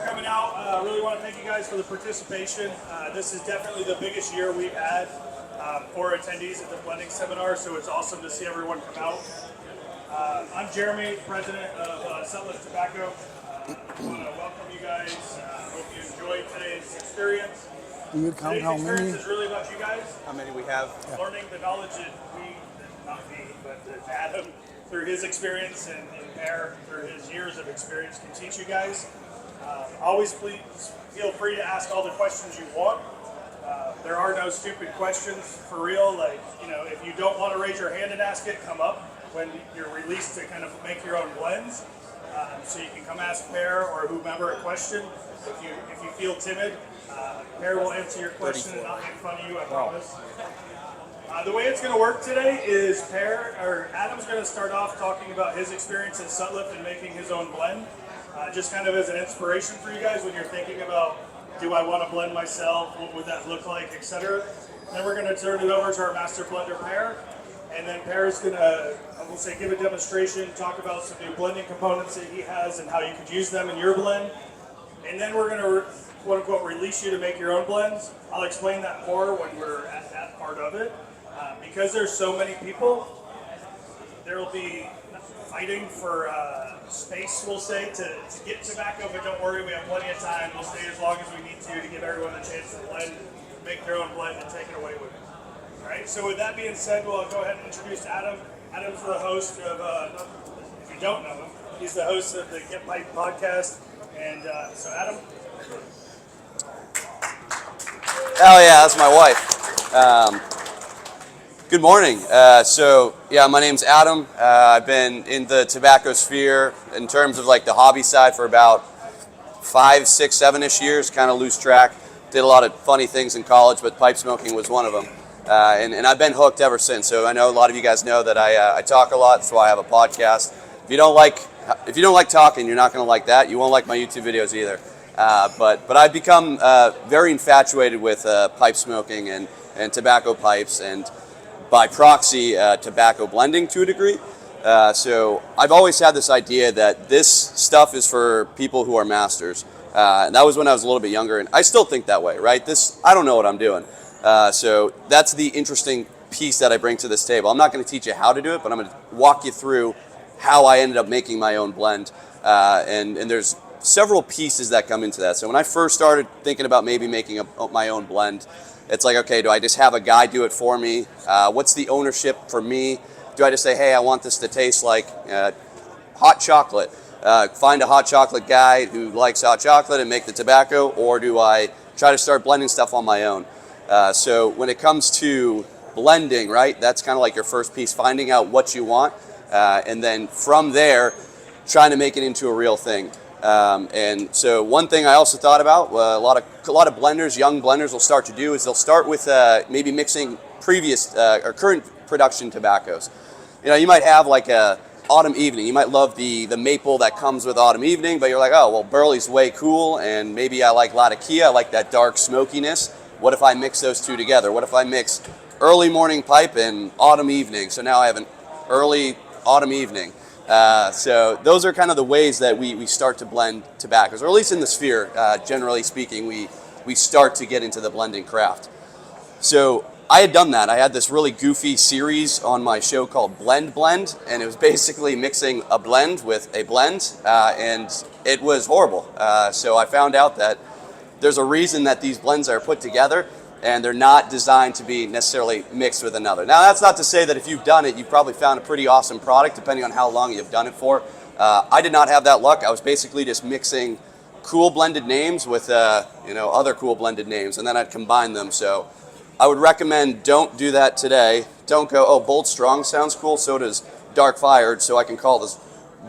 coming out. I really want to thank you guys for the participation. This is definitely the biggest year we've had for attendees at the blending seminar, so it's awesome to see everyone come out. I'm Jeremy, president of Sutless Tobacco. I want to welcome you guys. Hope you enjoyed today's experience. You count Today's how experience many? is really about you guys. How many we have? Learning the knowledge that not me, but that Adam, through his experience, and Per, through his years of experience, can teach you guys. Always please feel free to ask all the questions you want. There are no stupid questions for real. Like, if you don't want to raise your hand and ask it, come up when you're released to kind of make your own blends. So you can come ask Per or whomever a question. If you feel timid, Per will answer your question and not make fun of you, I promise. The way it's going to work today is Adam's going to start off talking about his experience at Sutliff and making his own blend, just kind of as an inspiration for you guys when you're thinking about, do I want to blend myself, what would that look like, etc. Then we're going to turn it over to our master blender, Per, and then Per is going to, I will say, give a demonstration, talk about some new blending components that he has and how you could use them in your blend. And then we're going to, quote unquote, release you to make your own blends. I'll explain that more when we're at that part of it. Because there's so many people, there will be fighting for space, we'll say, to get tobacco, but don't worry, we have plenty of time. We'll stay as long as we need to give everyone a chance to blend, make their own blend, and take it away with them. All right, so with that being said, we'll go ahead and introduce Adam. Adam's the host of, if you don't know him, he's the host of the Get Pipe podcast. And so Adam. Hell yeah, that's my wife. Good morning. My name's Adam. I've been in the tobacco sphere in terms of like the hobby side for about 5, 6, 7-ish years, kind of lose track. Did a lot of funny things in college, but pipe smoking was one of them. And I've been hooked ever since. So I know a lot of you guys know that I talk a lot, that's why I have a podcast. If you don't like talking, you're not going to like that. You won't like my YouTube videos either. But I've become very infatuated with pipe smoking and tobacco pipes, and by proxy, tobacco blending to a degree. So I've always had this idea that this stuff is for people who are masters. And that was when I was a little bit younger, and I still think that way, right? I don't know what I'm doing. So that's the interesting piece that I bring to this table. I'm not going to teach you how to do it, but I'm going to walk you through how I ended up making my own blend. And there's several pieces that come into that. So when I first started thinking about maybe making my own blend, it's like, okay, do I just have a guy do it for me? What's the ownership for me? Do I just say, hey, I want this to taste like hot chocolate? Find a hot chocolate guy who likes hot chocolate and make the tobacco, or do I try to start blending stuff on my own? So when it comes to blending, right, that's kind of like your first piece, finding out what you want, and then from there, trying to make it into a real thing. And so one thing I also thought about, a lot of blenders, young blenders will start to do is they'll start with maybe mixing previous or current production tobaccos. You might have like a Autumn Evening. You might love the maple that comes with Autumn Evening, but you're like, oh, well, Burley's way cool, and maybe I like Latakia, I like that dark smokiness. What if I mix those two together? What if I mix early morning pipe and Autumn Evening? So now I have an early Autumn Evening. So those are kind of the ways that we start to blend tobaccos, or at least in the sphere, generally speaking, we start to get into the blending craft. So I had done that. I had this really goofy series on my show called Blend, and it was basically mixing a blend with a blend, and it was horrible. So I found out that there's a reason that these blends are put together, and they're not designed to be necessarily mixed with another. Now, that's not to say that if you've done it, you've probably found a pretty awesome product, depending on how long you've done it for. I did not have that luck. I was basically just mixing cool blended names with other cool blended names, and then I'd combine them. So I would recommend don't do that today. Don't go, oh, Bold Strong sounds cool, so does Dark Fired, so I can call this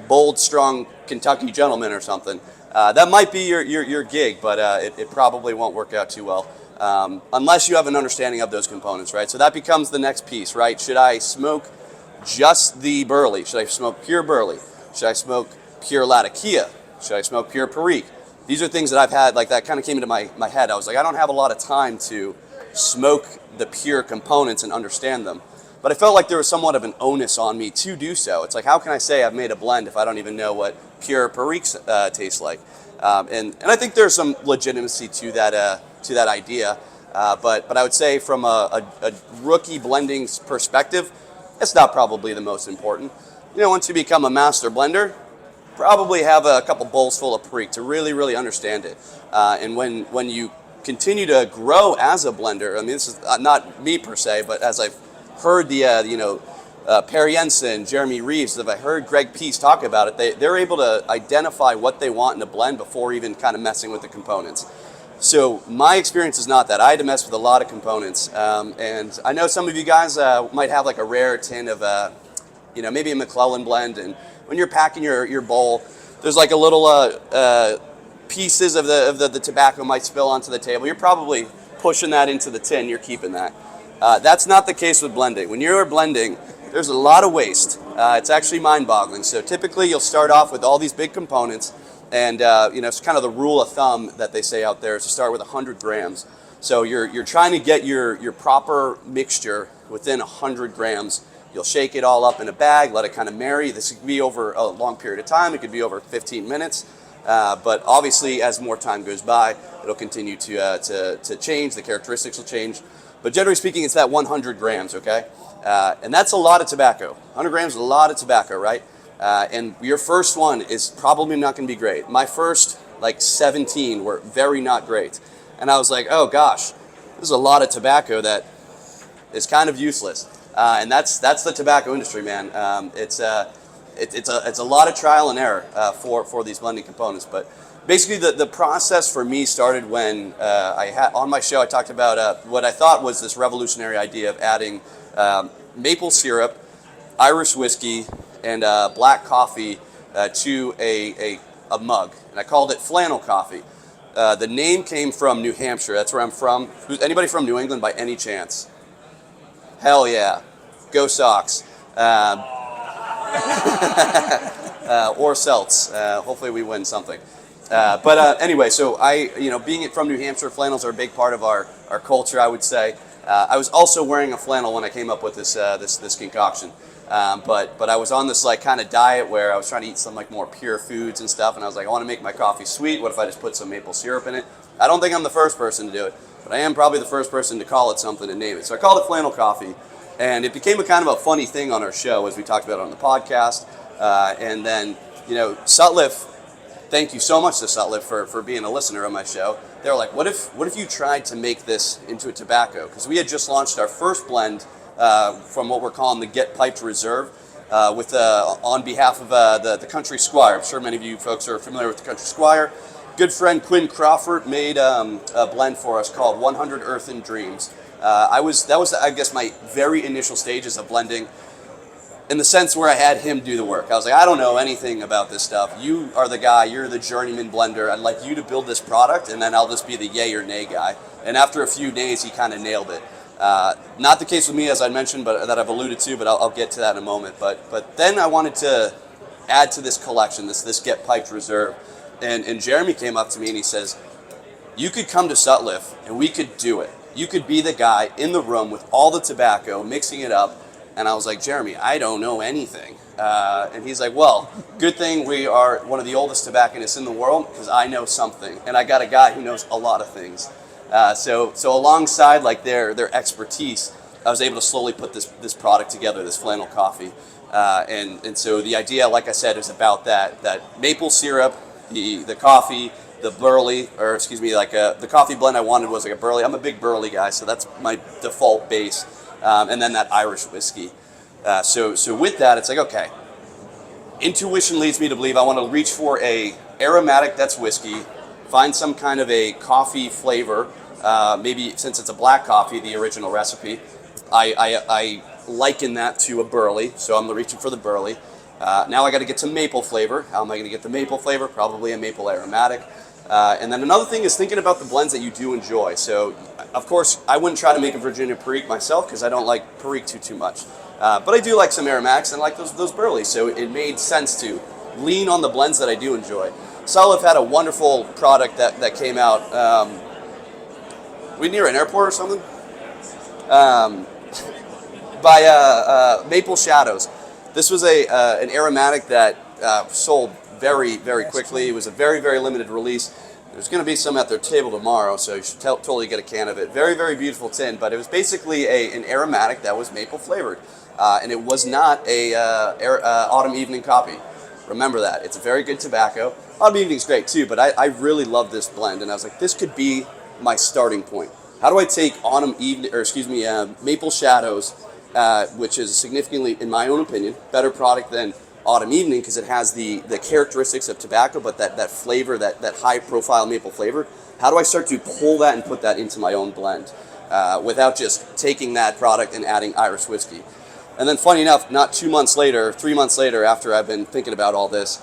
Bold Strong Kentucky Gentleman or something. That might be your gig, but it probably won't work out too well. Unless you have an understanding of those components, right? So that becomes the next piece, right? Should I smoke just the Burley? Should I smoke pure Burley? Should I smoke pure Latakia? Should I smoke pure Perique? These are things that I've had, like that kind of came into my head. I was like, I don't have a lot of time to smoke the pure components and understand them. But I felt like there was somewhat of an onus on me to do so. It's like, how can I say I've made a blend if I don't even know what pure Perique tastes like? And I think there's some legitimacy to that idea. But I would say from a rookie blending perspective, it's not probably the most important. Once you become a master blender, probably have a couple bowls full of Perique to really understand it. And when you continue to grow as a blender, I mean, this is not me per se, but as I've heard Per Jensen, Jeremy Reeves, if I heard Greg Peace talk about it, they're able to identify what they want in a blend before even kind of messing with the components. So my experience is not that. I had to mess with a lot of components. And I know some of you guys might have like a rare tin of, maybe a McClellan blend. And when you're packing your bowl, there's like a little pieces of the tobacco might spill onto the table. You're probably pushing that into the tin. You're keeping that. That's not the case with blending. When you're blending, there's a lot of waste. It's actually mind-boggling. So typically you'll start off with all these big components. And it's kind of the rule of thumb that they say out there is to start with 100 grams. So you're trying to get your proper mixture within 100 grams. You'll shake it all up in a bag, let it kind of marry. This could be over a long period of time. It could be over 15 minutes. But obviously, as more time goes by, it'll continue to change. The characteristics will change. But generally speaking, it's that 100 grams, okay? And that's a lot of tobacco. 100 grams is a lot of tobacco, right? And your first one is probably not going to be great. My first, 17 were very not great. And I was like, oh gosh, this is a lot of tobacco that is kind of useless. And that's the tobacco industry, man. It's a lot of trial and error for these blending components. But basically, the process for me started when I had on my show. I talked about what I thought was this revolutionary idea of adding maple syrup, Irish whiskey, and black coffee to a mug, and I called it flannel coffee. The name came from New Hampshire. That's where I'm from. Anybody from New England by any chance? Hell yeah. Go Sox. Or Celts. Hopefully we win something. But anyway, so being from New Hampshire, flannels are a big part of our culture, I would say. I was also wearing a flannel when I came up with this concoction. But I was on this kind of diet where I was trying to eat some more pure foods and stuff, and I was like, I want to make my coffee sweet. What if I just put some maple syrup in it? I don't think I'm the first person to do it, but I am probably the first person to call it something and name it. So I called it flannel coffee, and it became a kind of a funny thing on our show as we talked about it on the podcast. And then Sutliff, thank you so much to Sutliff for being a listener of my show. They were like, what if you tried to make this into a tobacco? Because we had just launched our first blend from what we're calling the Get Piped Reserve, on behalf of the Country Squire. I'm sure many of you folks are familiar with the Country Squire. Good friend Quinn Crawford made a blend for us called 100 Earthen Dreams. That was I guess my very initial stages of blending, in the sense where I had him do the work. I was like, I don't know anything about this stuff. You are the guy. You're the journeyman blender. I'd like you to build this product, and then I'll just be the yay or nay guy. And after a few days, he kind of nailed it. Not the case with me, as I mentioned, but that I've alluded to, but I'll get to that in a moment. But then I wanted to add to this collection, this Get Piped Reserve. And Jeremy came up to me and he says, you could come to Sutliff and we could do it. You could be the guy in the room with all the tobacco, mixing it up. And I was like, Jeremy, I don't know anything. And he's like, well, good thing we are one of the oldest tobacconists in the world, because I know something. And I got a guy who knows a lot of things. So alongside their expertise, I was able to slowly put this product together, this flannel coffee. And so the idea, like I said, is about that maple syrup, the coffee, the burley, or excuse me, the coffee blend I wanted was like a burley. I'm a big burley guy, so that's my default base. And then that Irish whiskey. So with that, it's like, okay, intuition leads me to believe I want to reach for a aromatic that's whiskey, find some kind of a coffee flavor. Maybe since it's a black coffee, the original recipe, I liken that to a burley, so I'm reaching for the burley. Now I got to get some maple flavor. How am I going to get the maple flavor? Probably a maple aromatic. And then another thing is thinking about the blends that you do enjoy. So, of course, I wouldn't try to make a Virginia Perique myself because I don't like Perique too much. But I do like some aromatics and I like those burleys. So it made sense to lean on the blends that I do enjoy. Sutliff had a wonderful product that came out. We near an airport or something? By Maple Shadows. This was an aromatic that sold very, very quickly. It was a very, very limited release. There's going to be some at their table tomorrow, so you should totally get a can of it. Very, very beautiful tin, but it was basically an aromatic that was maple flavored, and it was not a autumn evening copy. Remember that. It's a very good tobacco. Autumn evening's great too, but I really love this blend, and I was like, this could be my starting point. How do I take autumn evening, or excuse me, Maple Shadows, which is significantly, in my own opinion, better product than Autumn Evening because it has the characteristics of tobacco, but that flavor, that high profile maple flavor. How do I start to pull that and put that into my own blend without just taking that product and adding Irish whiskey? And then funny enough, not 2 months later, 3 months later, after I've been thinking about all this,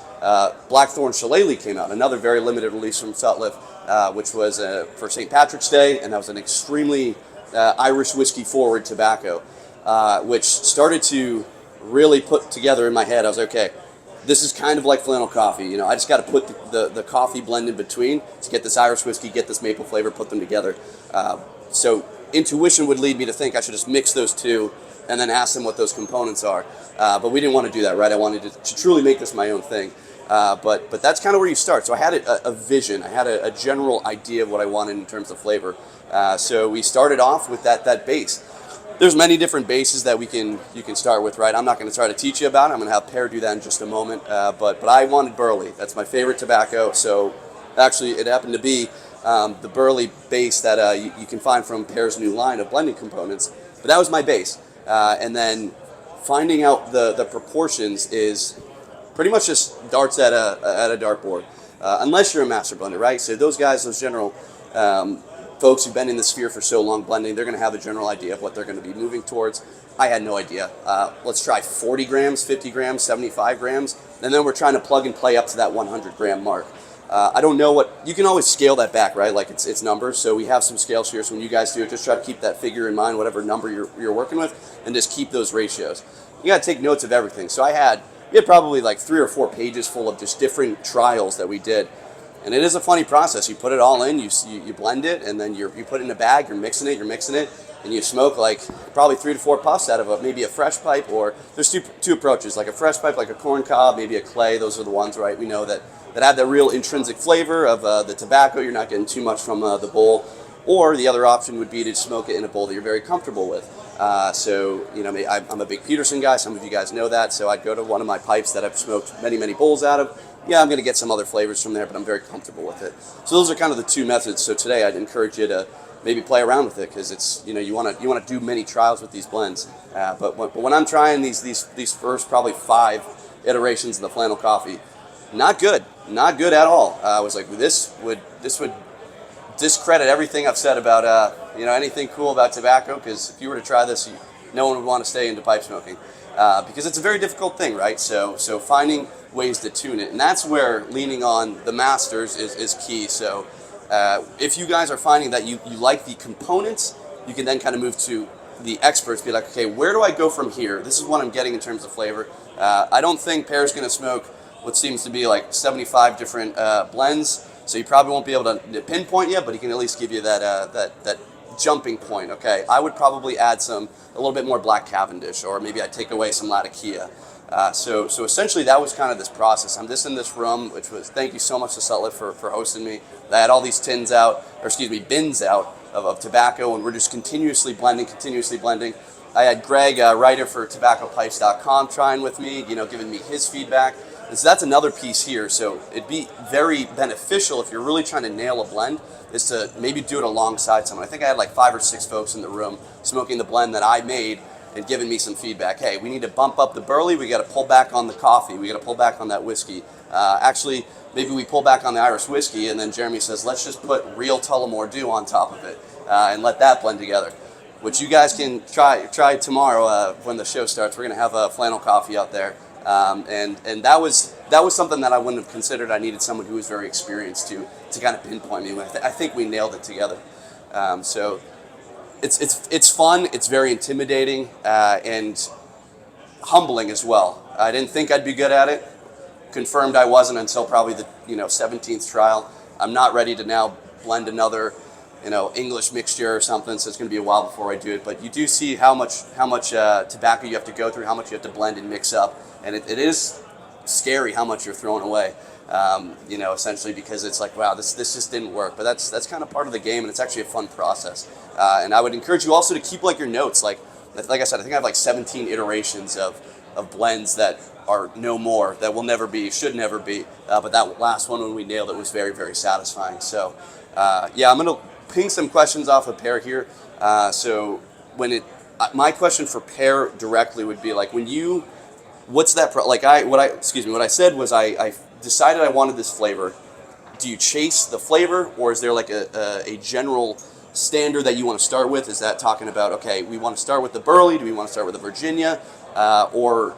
Blackthorn Shillelagh came out, another very limited release from Sutliff, which was for St. Patrick's Day, and that was an extremely Irish whiskey forward tobacco, which started to really put together in my head. I was like, okay, this is kind of like flannel coffee. You know, I just got to put the coffee blend in between to get this Irish whiskey, get this maple flavor, put them together. So intuition would lead me to think I should just mix those two and then ask them what those components are. But we didn't want to do that, right? I wanted to truly make this my own thing. But that's kind of where you start. So I had a vision. I had a general idea of what I wanted in terms of flavor. So we started off with that base. There's many different bases that you can start with, right? I'm not going to try to teach you about it. I'm going to have Per do that in just a moment. But I wanted Burley. That's my favorite tobacco. So actually, it happened to be the Burley base that you can find from Per's new line of blending components. But that was my base. And then finding out the proportions is pretty much just darts at a dartboard, unless you're a master blender, right? So those guys, those general folks who've been in the sphere for so long blending, they're going to have a general idea of what they're going to be moving towards. I had no idea. Let's try 40 grams, 50 grams, 75 grams, and then we're trying to plug and play up to that 100 gram mark. I don't know what, you can always scale that back, right? Like it's numbers. So we have some scales here. So when you guys do it, just try to keep that figure in mind, whatever number you're working with, and just keep those ratios. You got to take notes of everything. So we had probably like 3 or 4 pages full of just different trials that we did. And it is a funny process. You put it all in, you blend it, and then you put it in a bag, you're mixing it, and you smoke like probably 3 to 4 puffs out of maybe a fresh pipe, or there's two approaches, like a fresh pipe, like a corn cob, maybe a clay. Those are the ones, right? We know that have the real intrinsic flavor of the tobacco. You're not getting too much from the bowl. Or the other option would be to smoke it in a bowl that you're very comfortable with. So, you know, I'm a big Peterson guy. Some of you guys know that. So I'd go to one of my pipes that I've smoked many, many bowls out of. Yeah, I'm going to get some other flavors from there, but I'm very comfortable with it. So those are kind of the two methods. So today I'd encourage you to maybe play around with it, because it's, you know, you want to do many trials with these blends. But when I'm trying these first probably 5 iterations of the flannel coffee, not good at all. I was like, this would discredit everything I've said about anything cool about tobacco, because if you were to try this, no one would want to stay into pipe smoking, because it's a very difficult thing, right? So finding ways to tune it, and that's where leaning on the masters is key. So if you guys are finding that you like the components, you can then kind of move to the experts, be like, okay, where do I go from here? This is what I'm getting in terms of flavor. I don't think Per's going to smoke what seems to be like 75 different blends, so you probably won't be able to pinpoint yet, but he can at least give you that jumping point. Okay, I would probably add a little bit more Black Cavendish, or maybe I'd take away some Latakia. So essentially that was kind of this process. I'm just in this room, which was, thank you so much to Sutliff for hosting me. I had all these bins out of tobacco, and we're just continuously blending. I had Greg, writer for tobaccopipes.com, trying with me, giving me his feedback. And so that's another piece here. So it'd be very beneficial if you're really trying to nail a blend, is to maybe do it alongside someone. I think I had like 5 or 6 folks in the room smoking the blend that I made and giving me some feedback. Hey, we need to bump up the Burley. We got to pull back on the coffee. We got to pull back on that whiskey. Actually, maybe we pull back on the Irish whiskey, and then Jeremy says, let's just put real Tullamore Dew on top of it and let that blend together. Which you guys can try tomorrow when the show starts. We're going to have a flannel coffee out there. And that was something that I wouldn't have considered. I needed someone who was very experienced to kind of pinpoint me. I think we nailed it together. So it's fun. It's very intimidating and humbling as well. I didn't think I'd be good at it. Confirmed I wasn't until probably the 17th trial. I'm not ready to now blend another English mixture or something, so it's going to be a while before I do it. But you do see how much tobacco you have to go through, how much you have to blend and mix up. And it is scary how much you're throwing away. Essentially because it's like, wow, this just didn't work. But that's kind of part of the game, and it's actually a fun process. And I would encourage you also to keep like your notes. Like I said, I think I have like 17 iterations of blends that are no more, that will never be, should never be. But that last one when we nailed it was very, very satisfying. So I'm gonna ping some questions off of Per here. So my question for Per directly would be like, what's that? What I said was I decided I wanted this flavor. Do you chase the flavor, or is there like a general standard that you want to start with? Is that talking about, okay, we want to start with the Burley? Do we want to start with the Virginia? Or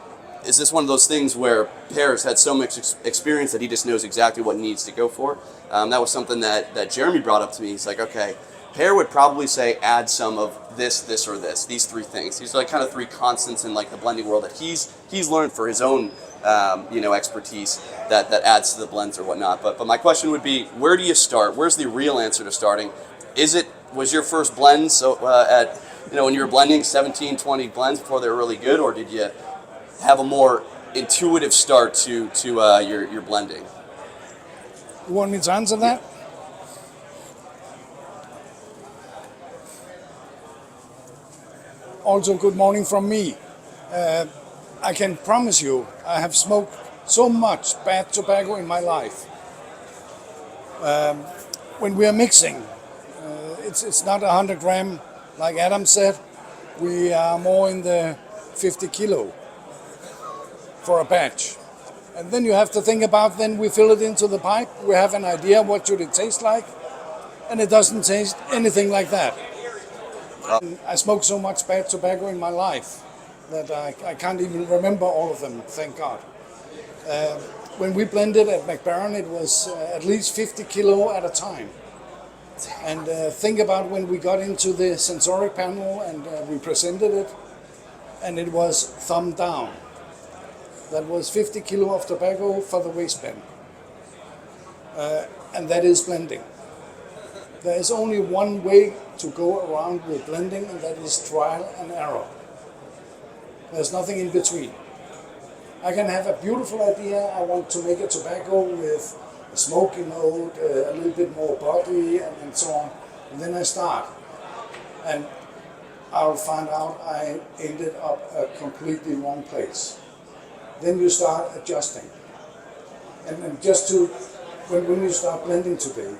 is this one of those things where Per's had so much experience that he just knows exactly what he needs to go for? That was something that Jeremy brought up to me. He's like, okay, Per would probably say add some of this, or this, these three things. These are like kind of three constants in like the blending world that he's learned for his own expertise that adds to the blends or whatnot. But my question would be, where do you start? Where's the real answer to starting? Was your first blend when you were blending 17, 20 blends before they were really good, or did you have a more intuitive start to your blending? You want me to answer that? Also, good morning from me. I can promise you, I have smoked so much bad tobacco in my life. When we are mixing, it's not 100 gram, like Adam said. We are more in the 50 kilo for a batch. And then you have to think about, then we fill it into the pipe, we have an idea what should it taste like, and it doesn't taste anything like that. I smoked so much bad tobacco in my life that I can't even remember all of them, thank God. When we blended at McBaron, it was at least 50 kilo at a time. And think about when we got into the sensoric panel and we presented it, and it was thumb down. That was 50 kilo of tobacco for the waistband. And that is blending. There is only one way to go around with blending, and that is trial and error. There's nothing in between. I can have a beautiful idea. I want to make a tobacco with a smoky note, a little bit more body, and so on. And then I start. And I'll find out I ended up a completely wrong place. Then you start adjusting. And just to, when you start blending today,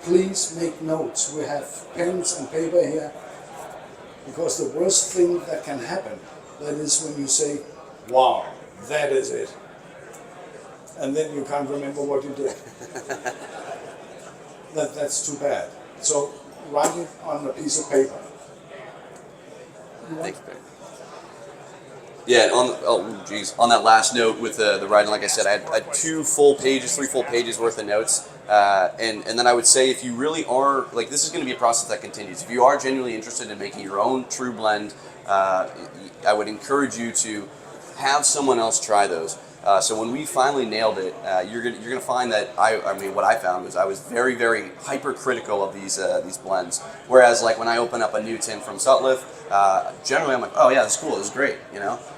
please make notes. We have pens and paper here, because the worst thing that can happen, that is when you say, wow, that is it. And then you can't remember what you did. That's too bad. So write it on a piece of paper. Thanks, Ben. Yeah, on that last note with the writing, like I said, I had 3 full pages worth of notes. And then I would say, if you really are, like, this is going to be a process that continues. If you are genuinely interested in making your own true blend, I would encourage you to have someone else try those. So when we finally nailed it, you're gonna find that what I found was I was very, very hypercritical of these blends. Whereas like when I open up a new tin from Sutliff, generally I'm like, oh yeah, that's cool, this is great,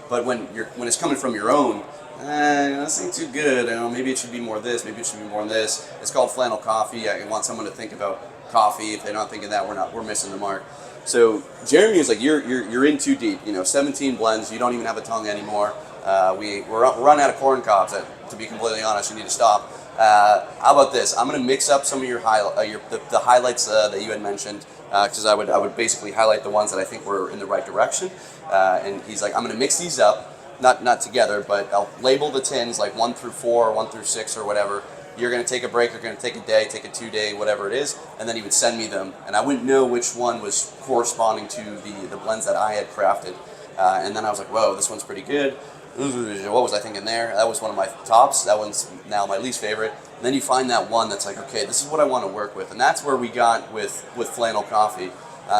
But when it's coming from your own, this ain't too good. Maybe it should be more this. Maybe it should be more this. It's called flannel coffee. I want someone to think about coffee. If they're not thinking that, we're missing the mark. So Jeremy is like, you're in too deep. 17 blends. You don't even have a tongue anymore. We're run out of corn cobs. To be completely honest, you need to stop. How about this? I'm going to mix up some of the highlights that you had mentioned, because I would basically highlight the ones that I think were in the right direction. And he's like, I'm going to mix these up. Not together, but I'll label the tins like 1 through 4, 1 through 6, or whatever. You're going to take a break, you're going to take a day, take a 2-day, whatever it is, and then he would send me them. And I wouldn't know which one was corresponding to the blends that I had crafted. And then I was like, whoa, this one's pretty good. What was I thinking there? That was one of my tops. That one's now my least favorite. And then you find that one that's like, okay, this is what I want to work with. And that's where we got with Flannel Coffee.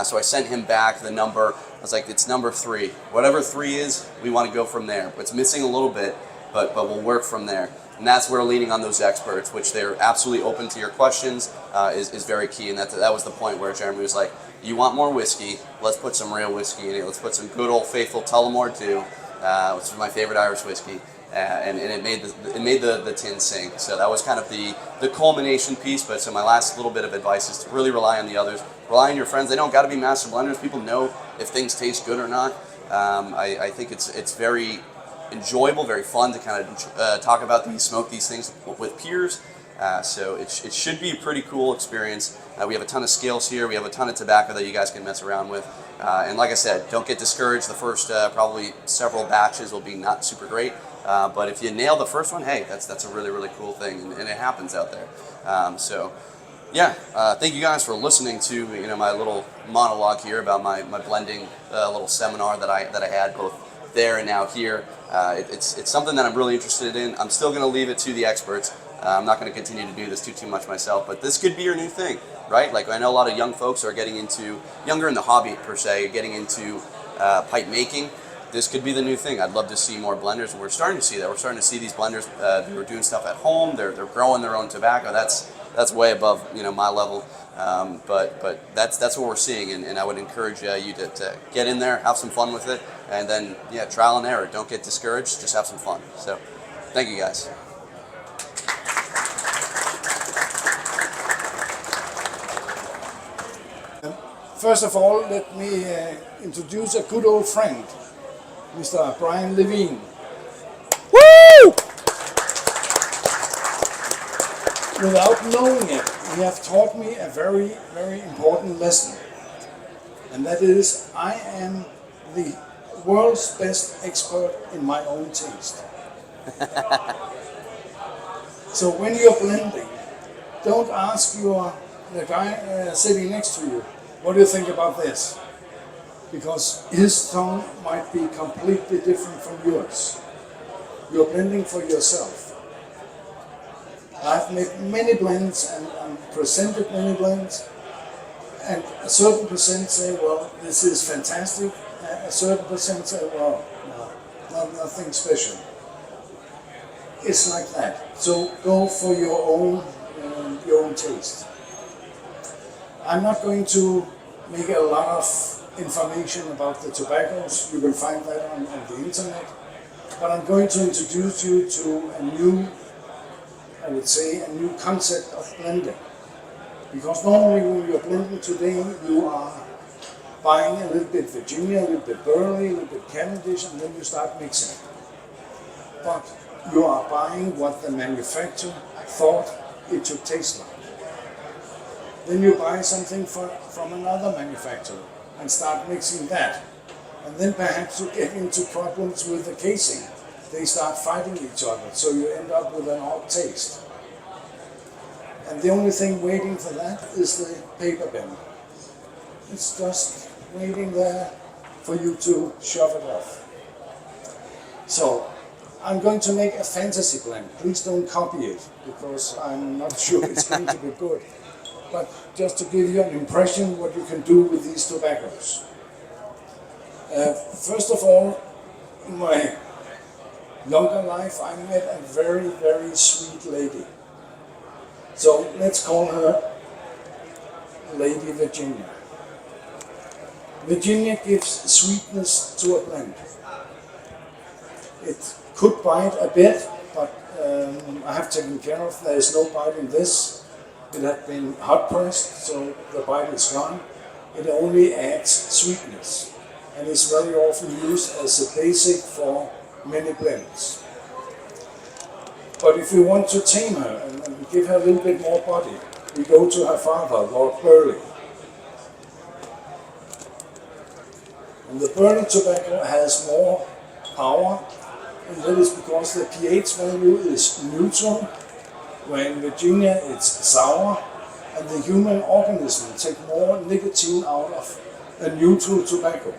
So I sent him back the number. I was like, it's number 3. Whatever 3 is, we want to go from there. It's missing a little bit, but we'll work from there. And that's where leaning on those experts, which they're absolutely open to your questions, is very key. And that was the point where Jeremy was like, you want more whiskey? Let's put some real whiskey in it. Let's put some good old faithful Tullamore too, which is my favorite Irish whiskey. and it made the tin sing. So that was kind of the culmination piece. But so my last little bit of advice is to really rely on the others, rely on your friends. They don't got to be master blenders. People know if things taste good or not. I think it's very enjoyable, very fun to kind of talk about smoke these things with peers. So it should be a pretty cool experience. We have a ton of scales here. We have a ton of tobacco that you guys can mess around with. And like I said, don't get discouraged. The first probably several batches will be not super great. But if you nail the first one, hey, that's a really, really cool thing, and it happens out there. Yeah, thank you guys for listening to my little monologue here about my blending little seminar that I had both there and now here. It's something that I'm really interested in. I'm still going to leave it to the experts. I'm not going to continue to do this too much myself, but this could be your new thing, right? Like I know a lot of young folks are getting into, younger in the hobby per se, getting into pipe making. This could be the new thing. I'd love to see more blenders, and we're starting to see that. We're starting to see these blenders who are doing stuff at home. They're growing their own tobacco. That's way above my level. But that's what we're seeing, and I would encourage you to get in there, have some fun with it, and then trial and error. Don't get discouraged. Just have some fun. So, thank you guys. First of all, let me introduce a good old friend, Mr. Brian Levine. Woo! Without knowing it, he has taught me a very, very important lesson. And that is, I am the world's best expert in my own taste. So when you're blending, don't ask the guy sitting next to you, what do you think about this? Because his tongue might be completely different from yours. You're blending for yourself. I've made many blends and presented many blends, and a certain percent say, well, this is fantastic. A certain percent say, well, no, nothing special. It's like that. So go for your own taste. I'm not going to make a lot of information about the tobaccos. You will find that on the internet. But I'm going to introduce you to a new concept of blending. Because normally when you're blending today, you are buying a little bit Virginia, a little bit Burley, a little bit Cavendish, and then you start mixing. But you are buying what the manufacturer thought it should taste like. Then you buy something from another manufacturer and start mixing that. And then perhaps you get into problems with the casing. They start fighting each other, so you end up with an odd taste. And the only thing waiting for that is the paper bin. It's just waiting there for you to shove it off. So, I'm going to make a fantasy blend. Please don't copy it, because I'm not sure it's going to be good. But just to give you an impression what you can do with these tobaccos. First of all, in my younger life, I met a very, very sweet lady. So let's call her Lady Virginia. Virginia gives sweetness to a blend. It could bite a bit, but I have taken care of. There is no bite in this. It had been hot pressed, so the bite is gone. It only adds sweetness, and is very often used as a basic for many blends. But if we want to tame her and give her a little bit more body, we go to her father, Lord Burley. And the Burley tobacco has more power, and that is because the pH value is neutral. Where in Virginia it's sour, and the human organism take more nicotine out of a neutral tobacco.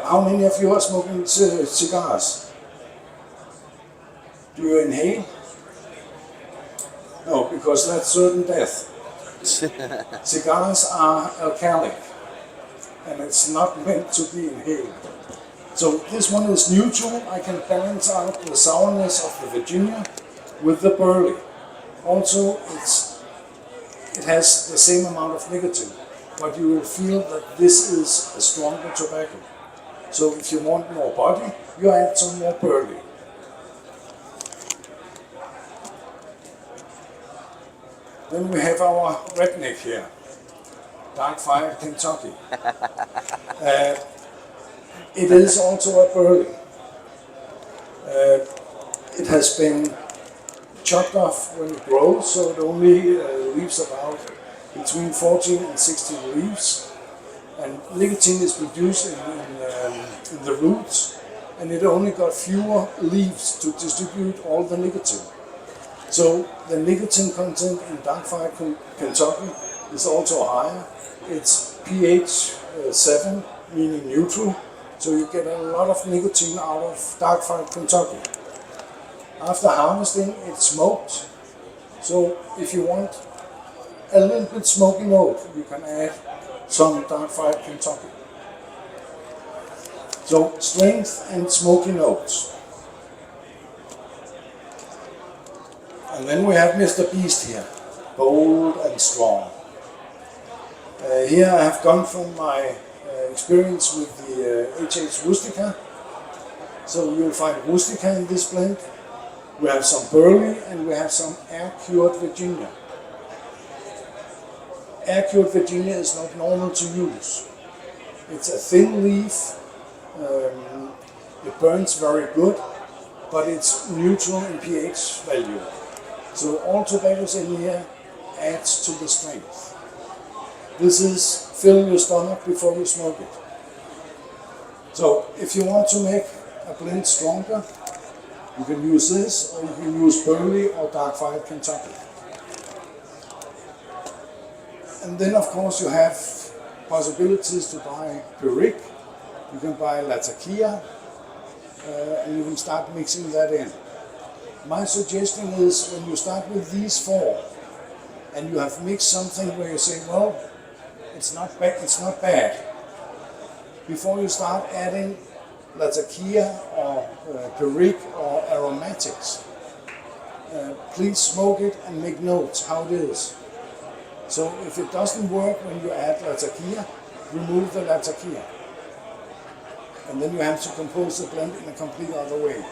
How many of you are smoking cigars? Do you inhale? No, because that's certain death. Cigars are alkalic, and it's not meant to be inhaled. So this one is neutral. I can balance out the sourness of the Virginia with the Burley. Also, it has the same amount of nicotine, but you will feel that this is a stronger tobacco. So if you want more body, you add some more burley. Then we have our redneck here, Dark Fire Kentucky. It is also a burley. It has been chopped off when it grows, so it only leaves about between 14 and 16 leaves. And nicotine is produced in the roots, and it only got fewer leaves to distribute all the nicotine. So the nicotine content in Dark Fire Kentucky is also higher. It's pH 7, meaning neutral, so you get a lot of nicotine out of Dark Fire Kentucky. After harvesting, it's smoked, so if you want a little bit smoky note, you can add some Dark Fire Kentucky. So strength and smoky notes. And then we have Mr. Beast here, bold and strong. Here I have gone from my experience with the HH Rustica. So you'll find Rustica in this blend. We have some burley and we have some air-cured Virginia. Air-cured Virginia is not normal to use. It's a thin leaf, it burns very good, but it's neutral in pH value. So all tobaccos in here adds to the strength. This is filling your stomach before you smoke it. So if you want to make a blend stronger, you can use this, or you can use burley or Dark Fire Kentucky. And then of course you have possibilities to buy Perique, you can buy Latakia, and you can start mixing that in. My suggestion is when you start with these four, and you have mixed something where you say, well, it's not bad. Before you start adding Latakia or Perique or aromatics, please smoke it and make notes how it is. So if it doesn't work when you add Latakia, remove the Latakia. And then you have to compose the blend in a complete other way.